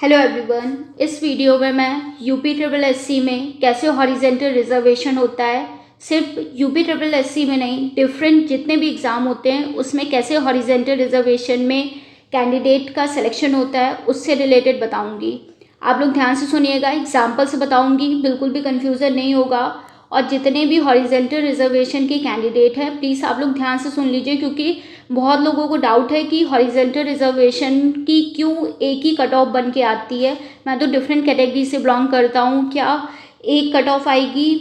Hello everyone. इस video में मैं यूपी ट्रिपल एससी में कैसे हॉरिजेंटल रिजर्वेशन होता है, सिर्फ यूपी ट्रिपल एससी में नहीं, डिफरेंट जितने भी एग्ज़ाम होते हैं उसमें कैसे हॉरिजेंटल रिजर्वेशन में कैंडिडेट का सिलेक्शन होता है, उससे रिलेटेड बताऊंगी। आप लोग ध्यान से सुनिएगा, एग्जाम्पल से बताऊंगी, बिल्कुल भी कन्फ्यूज़न नहीं होगा। और जितने भी हॉरिजेंटल रिजर्वेशन के कैंडिडेट हैं प्लीज़ आप लोग ध्यान से सुन लीजिए, क्योंकि बहुत लोगों को डाउट है कि हॉरिजेंटल रिजर्वेशन की क्यों एक ही कट ऑफ बन के आती है। मैं तो डिफरेंट कैटेगरी से बिलोंग करता हूँ, क्या एक कट ऑफ आएगी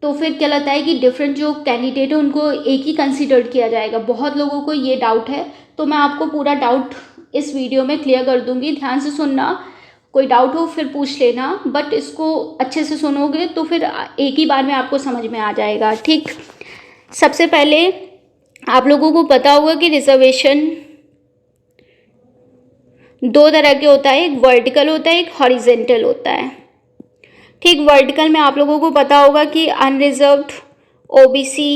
तो फिर क्या लगता है कि डिफरेंट जो कैंडिडेट है उनको एक ही कंसिडर किया जाएगा। बहुत लोगों को ये डाउट है, तो मैं आपको पूरा डाउट इस वीडियो में क्लियर कर दूंगी। ध्यान से सुनना, कोई डाउट हो फिर पूछ लेना, बट इसको अच्छे से सुनोगे तो फिर एक ही बार में आपको समझ में आ जाएगा। ठीक, सबसे पहले आप लोगों को पता होगा कि रिजर्वेशन दो तरह के होता है, एक वर्टिकल होता है, एक हॉरिजेंटल होता है। ठीक, वर्टिकल में आप लोगों को पता होगा कि unreserved, OBC,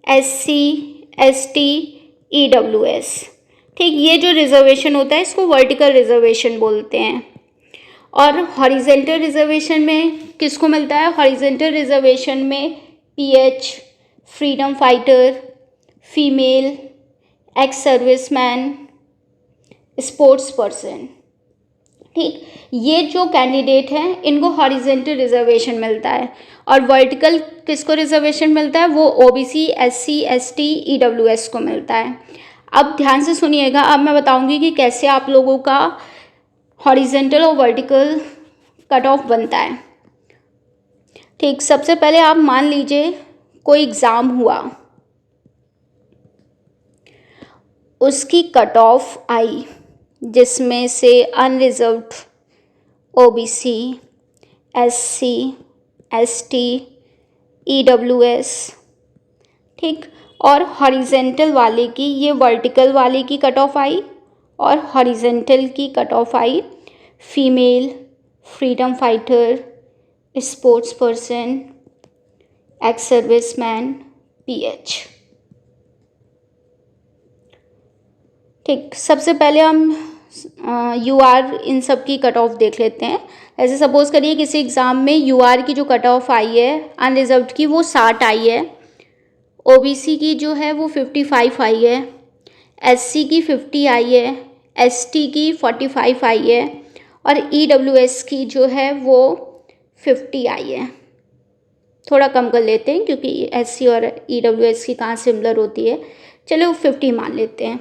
SC, ST, EWS. ठीक, ये जो रिजर्वेशन होता है इसको वर्टिकल रिजर्वेशन बोलते हैं। और हॉरिजेंटल रिजर्वेशन में किसको मिलता है? हॉरिजेंटल रिजर्वेशन में pH, freedom fighter, female, ex serviceman, sports person. ठीक, ये जो कैंडिडेट हैं इनको हॉरिजेंटल रिजर्वेशन मिलता है। और वर्टिकल किसको रिजर्वेशन मिलता है? वो ओबीसी, एससी, एसटी, ईडब्ल्यूएस को मिलता है। अब ध्यान से सुनिएगा, अब मैं बताऊंगी कि कैसे आप लोगों का हॉरिजेंटल और वर्टिकल कट ऑफ बनता है। ठीक, सबसे पहले आप मान लीजिए कोई एग्ज़ाम हुआ, उसकी कट ऑफ आई जिसमें से unreserved, OBC, SC, ST, EWS, ठीक, और हॉरिजेंटल वाले की, ये वर्टिकल वाले की कट ऑफ आई और हॉरिजेंटल की कट ऑफ आई female, freedom fighter, sports person, ex serviceman, PH. ठीक, सबसे पहले हम यूआर इन सब की कट ऑफ देख लेते हैं। ऐसे सपोज करिए किसी एग्ज़ाम में यूआर की जो कट ऑफ आई है अनरिजर्व्ड की वो 60 आई है, ओबीसी की जो है वो 55 आई है, एससी की 50 आई है, एसटी की 45 आई है और ईडब्ल्यूएस की जो है वो 50 आई है। थोड़ा कम कर लेते हैं क्योंकि एससी और ईडब्ल्यूएस की कहाँ सिमिलर होती है, चलो 50 मान लेते हैं।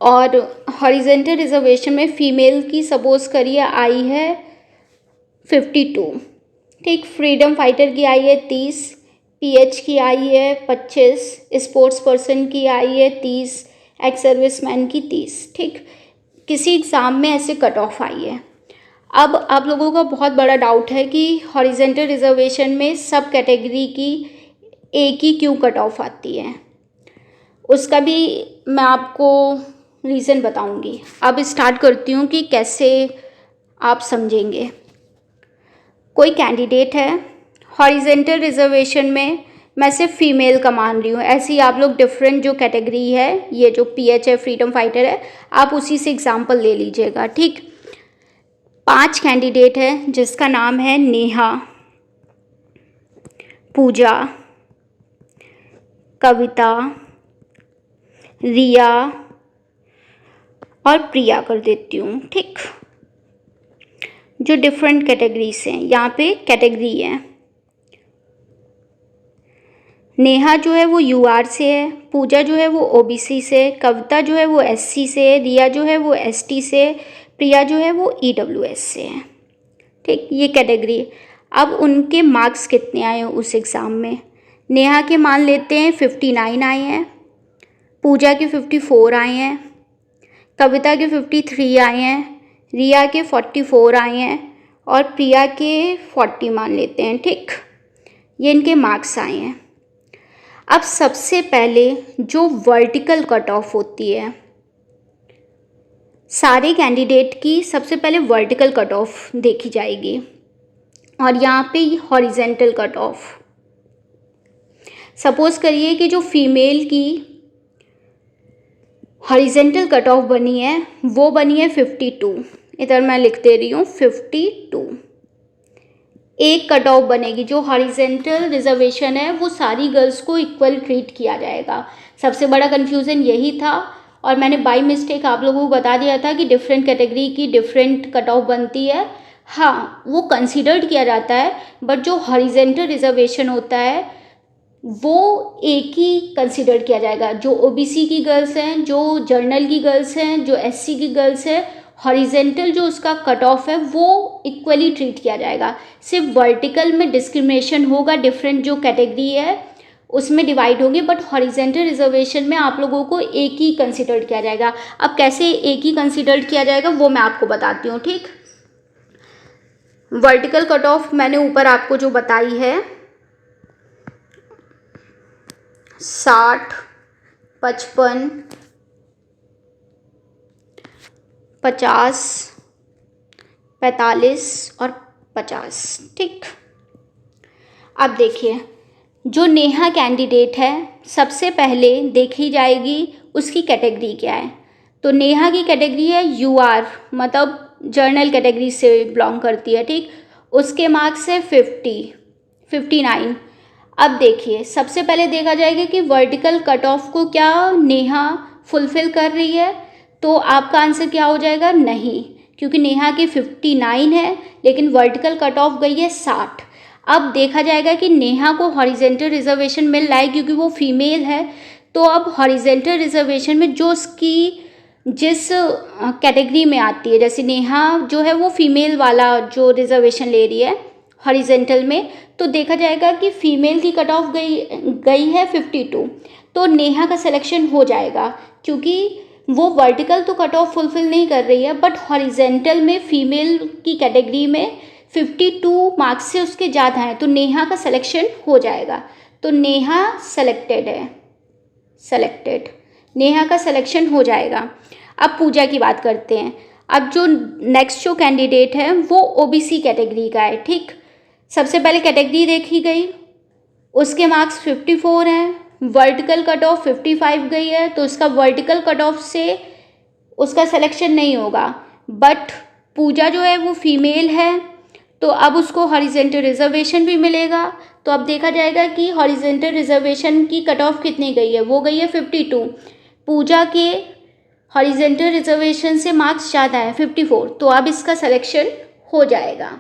और हॉरिजेंटल रिजर्वेशन में फीमेल की सपोज करिए आई है 52। ठीक, फ्रीडम फाइटर की आई है 30, पीएच की आई है 25, स्पोर्ट्स पर्सन की आई है 30, एक्स सर्विसमैन की 30। ठीक, किसी एग्ज़ाम में ऐसे कट ऑफ आई है। अब आप लोगों का बहुत बड़ा डाउट है कि हॉरिजेंटल रिजर्वेशन में सब कैटेगरी की एक ही क्यों कट ऑफ आती है, उसका भी मैं आपको रीज़न बताऊंगी। अब स्टार्ट करती हूँ कि कैसे आप समझेंगे। कोई कैंडिडेट है हॉरिजेंटल रिजर्वेशन में, मैं सिर्फ फीमेल का मान रही हूँ, ऐसे ही आप लोग डिफरेंट जो कैटेगरी है, ये जो पीएच है, फ्रीडम फाइटर है, आप उसी से एग्जांपल ले लीजिएगा। ठीक, 5 कैंडिडेट है जिसका नाम है नेहा, पूजा, कविता, रिया और प्रिया कर देती हूँ। ठीक, जो डिफरेंट कैटेगरीज हैं, यहाँ पे कैटेगरी है। नेहा जो है वो यूआर से है, पूजा जो है वो ओबीसी से, कविता जो है वो एससी से, रिया जो है वो एसटी से, प्रिया जो है वो ईडब्ल्यूएस से है। ठीक, ये कैटेगरी। अब उनके मार्क्स कितने आए हैं उस एग्ज़ाम में? नेहा के मान लेते हैं 59 आए हैं, पूजा के 54 आए हैं, कविता के 53 आए हैं, रिया के 44 आए हैं और प्रिया के 40 मान लेते हैं। ठीक, ये इनके मार्क्स आए हैं। अब सबसे पहले जो वर्टिकल कट ऑफ होती है, सारे कैंडिडेट की सबसे पहले वर्टिकल कट ऑफ देखी जाएगी और यहाँ पे हॉरिजेंटल कट ऑफ। सपोज करिए कि जो फीमेल की हॉरिजेंटल कट ऑफ बनी है वो बनी है 52, इधर मैं लिख दे रही हूँ 52। एक कट ऑफ बनेगी, जो हॉरिजेंटल रिजर्वेशन है वो सारी गर्ल्स को इक्वल ट्रीट किया जाएगा। सबसे बड़ा कन्फ्यूज़न यही था, और मैंने बाय मिस्टेक आप लोगों को बता दिया था कि डिफरेंट कैटेगरी की डिफरेंट कट ऑफ बनती है। हाँ, वो कंसिडर्ड किया जाता है, बट जो हॉरिजेंटल रिजर्वेशन होता है वो एक ही कंसिडर किया जाएगा। जो ओबीसी की गर्ल्स हैं, जो जर्नल की गर्ल्स हैं, जो एससी की गर्ल्स हैं, हॉरिजेंटल जो उसका कट ऑफ है वो इक्वली ट्रीट किया जाएगा। सिर्फ वर्टिकल में डिस्क्रिमिनेशन होगा, डिफरेंट जो कैटेगरी है उसमें डिवाइड होंगे, बट हॉरिजेंटल रिजर्वेशन में आप लोगों को एक ही कंसिडर किया जाएगा। अब कैसे एक ही कंसिडर किया जाएगा वो मैं आपको बताती हूँ, ठीक। वर्टिकल कट ऑफ मैंने ऊपर आपको जो बताई है 60, 55, 50, 45 और 50, ठीक। अब देखिए, जो नेहा कैंडिडेट है सबसे पहले देखी जाएगी उसकी कैटेगरी क्या है। तो नेहा की कैटेगरी है यूआर, मतलब जर्नल कैटेगरी से बिलोंग करती है, ठीक। उसके मार्क्स है 59। अब देखिए, सबसे पहले देखा जाएगा कि वर्टिकल कट ऑफ को क्या नेहा फुलफिल कर रही है। तो आपका आंसर क्या हो जाएगा, नहीं, क्योंकि नेहा की 59 है लेकिन वर्टिकल कट ऑफ गई है 60। अब देखा जाएगा कि नेहा को हॉरिजेंटल रिजर्वेशन मिल रहा है क्योंकि वो फीमेल है। तो अब हॉरिजेंटल रिजर्वेशन में जो उसकी जिस कैटेगरी में आती है, जैसे नेहा जो है वो फीमेल वाला जो रिजर्वेशन ले रही है हॉरिजेंटल में, तो देखा जाएगा कि फीमेल की कट ऑफ गई है 52। तो नेहा का सिलेक्शन हो जाएगा क्योंकि वो वर्टिकल तो कट ऑफ फुलफिल नहीं कर रही है, बट हॉरिजेंटल में फीमेल की कैटेगरी में 52 मार्क्स से उसके ज़्यादा हैं, तो नेहा का सिलेक्शन हो जाएगा। तो नेहा सेलेक्टेड है, सेलेक्टेड, नेहा का सिलेक्शन हो जाएगा। अब पूजा की बात करते हैं। अब जो नेक्स्ट जो कैंडिडेट है वो ओबीसी कैटेगरी का है, ठीक। सबसे पहले कैटेगरी देखी गई, उसके मार्क्स 54 हैं, वर्टिकल कट ऑफ 55 गई है, तो उसका वर्टिकल कट ऑफ से उसका सिलेक्शन नहीं होगा। बट पूजा जो है वो फीमेल है, तो अब उसको हॉरिजेंटल रिजर्वेशन भी मिलेगा। तो अब देखा जाएगा कि हॉरिजेंटल रिजर्वेशन की कट ऑफ कितनी गई है, वो गई है 52। पूजा के हॉरिजेंटल रिजर्वेशन से मार्क्स ज़्यादा है 54, तो अब इसका सिलेक्शन हो जाएगा,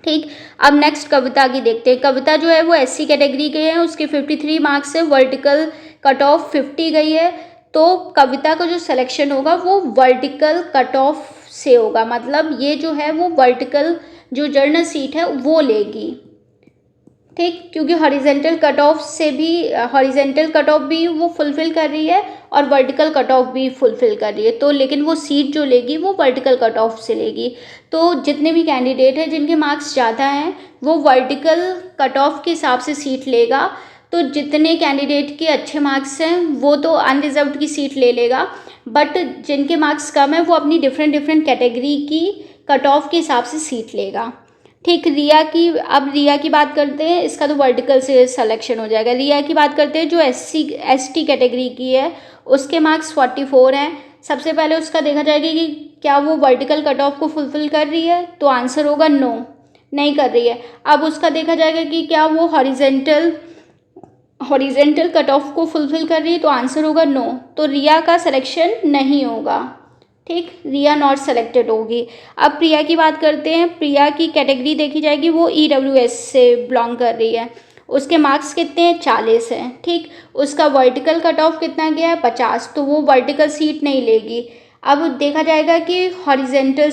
ठीक। अब नेक्स्ट कविता की देखते हैं। कविता जो है वो एससी कैटेगरी के हैं, उसके 53 मार्क्स है, वर्टिकल कट ऑफ 50 गई है। तो कविता का जो सिलेक्शन होगा वो वर्टिकल कट ऑफ से होगा, मतलब ये जो है वो वर्टिकल जो जर्नल सीट है वो लेगी, ठीक, क्योंकि हॉरिजेंटल कट ऑफ से भी हॉरिजेंटल कट ऑफ भी वो फुलफिल कर रही है और वर्टिकल कट ऑफ भी फुलफिल कर रही है। तो लेकिन वो सीट जो लेगी वो वर्टिकल कट ऑफ से लेगी। तो जितने भी कैंडिडेट हैं जिनके मार्क्स ज़्यादा हैं वो वर्टिकल कट ऑफ के हिसाब से सीट लेगा। तो जितने कैंडिडेट के अच्छे मार्क्स हैं वो तो अनरिजर्व्ड की सीट ले लेगा, बट जिनके मार्क्स कम है वो अपनी डिफरेंट कैटेगरी की कट ऑफ के हिसाब से सीट लेगा, ठीक। अब रिया की बात करते हैं, इसका तो वर्टिकल से सिलेक्शन हो जाएगा। रिया की बात करते हैं जो एसटी कैटेगरी की है, उसके मार्क्स 44 हैं। सबसे पहले उसका देखा जाएगा कि क्या वो वर्टिकल कट ऑफ को फुलफिल कर रही है, तो आंसर होगा नो, नहीं कर रही है। अब उसका देखा जाएगा कि क्या वो हॉरिजेंटल कट ऑफ को फुलफिल कर रही है, तो आंसर होगा नो, तो रिया का सिलेक्शन नहीं होगा, ठीक। रिया नॉट सेलेक्टेड होगी। अब प्रिया की बात करते हैं। प्रिया की कैटेगरी देखी जाएगी, वो ईडब्ल्यूएस से बिलोंग कर रही है, उसके मार्क्स कितने हैं, 40 हैं, ठीक। उसका वर्टिकल कट ऑफ कितना गया है, 50, तो वो वर्टिकल सीट नहीं लेगी। अब देखा जाएगा कि हॉरिजेंटल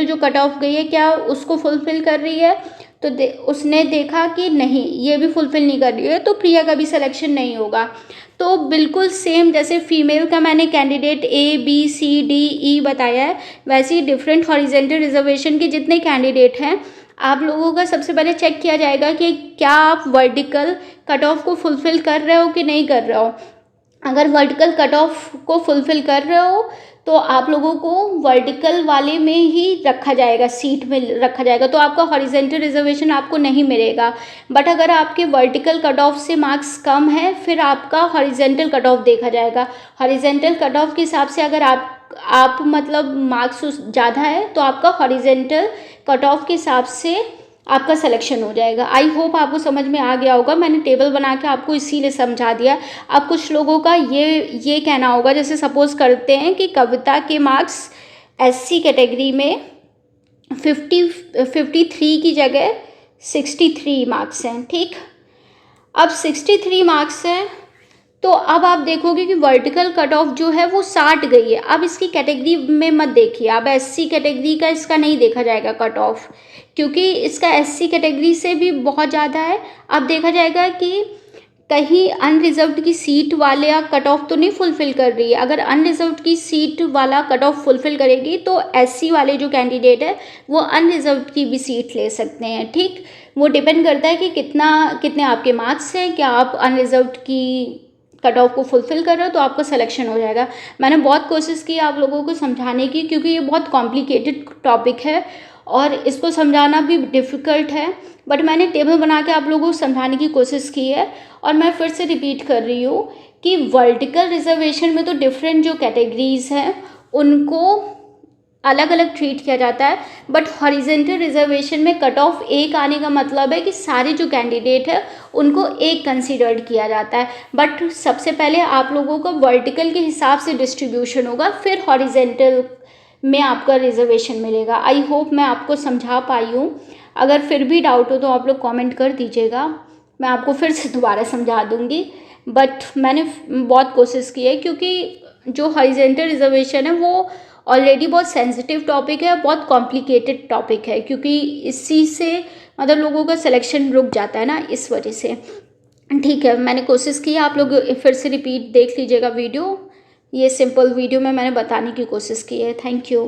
जो कट ऑफ गई है क्या उसको फुलफिल कर रही है, तो उसने देखा कि नहीं ये भी फुलफिल नहीं कर रही है, तो प्रिया का भी सिलेक्शन नहीं होगा। तो बिल्कुल सेम जैसे फीमेल का मैंने candidate A B C D E बताया है, वैसे ही डिफरेंट हॉरिजेंटल रिजर्वेशन के जितने कैंडिडेट हैं आप लोगों का सबसे पहले चेक किया जाएगा कि क्या आप वर्टिकल कट ऑफ को फुलफिल कर रहे हो कि नहीं कर रहे हो। अगर वर्टिकल कट ऑफ को फुलफिल कर रहे हो तो आप लोगों को वर्टिकल वाले में ही रखा जाएगा, सीट में रखा जाएगा, तो आपका हॉरिजेंटल रिजर्वेशन आपको नहीं मिलेगा। बट अगर आपके वर्टिकल कट ऑफ से मार्क्स कम है फिर आपका हॉरिजेंटल कट ऑफ देखा जाएगा। हॉरिजेंटल कट ऑफ के हिसाब से अगर आप आप मतलब मार्क्स ज़्यादा है तो आपका हॉरिजेंटल कट ऑफ के हिसाब से आपका सिलेक्शन हो जाएगा। आई होप आपको समझ में आ गया होगा। मैंने टेबल बना के आपको इसीलिए समझा दिया। अब कुछ लोगों का ये कहना होगा, जैसे सपोज करते हैं कि कविता के मार्क्स एससी कैटेगरी में 53 की जगह 63 मार्क्स हैं, ठीक। अब 63 मार्क्स हैं तो अब आप देखोगे कि वर्टिकल कट ऑफ जो है वो 60 गई है। अब इसकी कैटेगरी में मत देखिए, अब एससी कैटेगरी का इसका नहीं देखा जाएगा कट ऑफ, क्योंकि इसका एससी कैटेगरी से भी बहुत ज़्यादा है। अब देखा जाएगा कि कहीं अनरिजर्व्ड की सीट वाले कट ऑफ तो नहीं फुलफिल कर रही है। अगर अनरिजर्व्ड की सीट वाला कट ऑफ फुलफिल करेगी तो एससी वाले जो कैंडिडेट है वो अनरिजर्व्ड की भी सीट ले सकते हैं, ठीक। वो डिपेंड करता है कि कितने आपके मार्क्स हैं, क्या आप अनरिजर्व्ड की कट ऑफ को फुलफिल कर रहे हो तो आपका सिलेक्शन हो जाएगा। मैंने बहुत कोशिश की आप लोगों को समझाने की, क्योंकि ये बहुत कॉम्प्लिकेटेड टॉपिक है और इसको समझाना भी डिफ़िकल्ट है, बट मैंने टेबल बना के आप लोगों को समझाने की कोशिश की है। और मैं फिर से रिपीट कर रही हूँ कि वर्टिकल रिजर्वेशन में तो डिफरेंट जो कैटेगरीज हैं उनको अलग अलग ट्रीट किया जाता है, बट हॉरिजेंटल रिजर्वेशन में कट ऑफ एक आने का मतलब है कि सारे जो कैंडिडेट है उनको एक कंसीडर्ड किया जाता है। बट सबसे पहले आप लोगों का वर्टिकल के हिसाब से डिस्ट्रीब्यूशन होगा, फिर हॉरिजेंटल में आपका रिजर्वेशन मिलेगा। आई होप मैं आपको समझा पाई हूँ। अगर फिर भी डाउट हो तो आप लोग कमेंट कर दीजिएगा, मैं आपको फिर से दोबारा समझा दूँगी। बट मैंने बहुत कोशिश की है, क्योंकि जो हॉरिजेंटल रिजर्वेशन है वो ऑलरेडी बहुत सेंसिटिव टॉपिक है, बहुत कॉम्प्लिकेटेड टॉपिक है, क्योंकि इसी से मतलब लोगों का सिलेक्शन रुक जाता है ना, इस वजह से। ठीक है, मैंने कोशिश की, आप लोग फिर से रिपीट देख लीजिएगा वीडियो। ये सिंपल वीडियो में मैंने बताने की कोशिश की है। Thank you.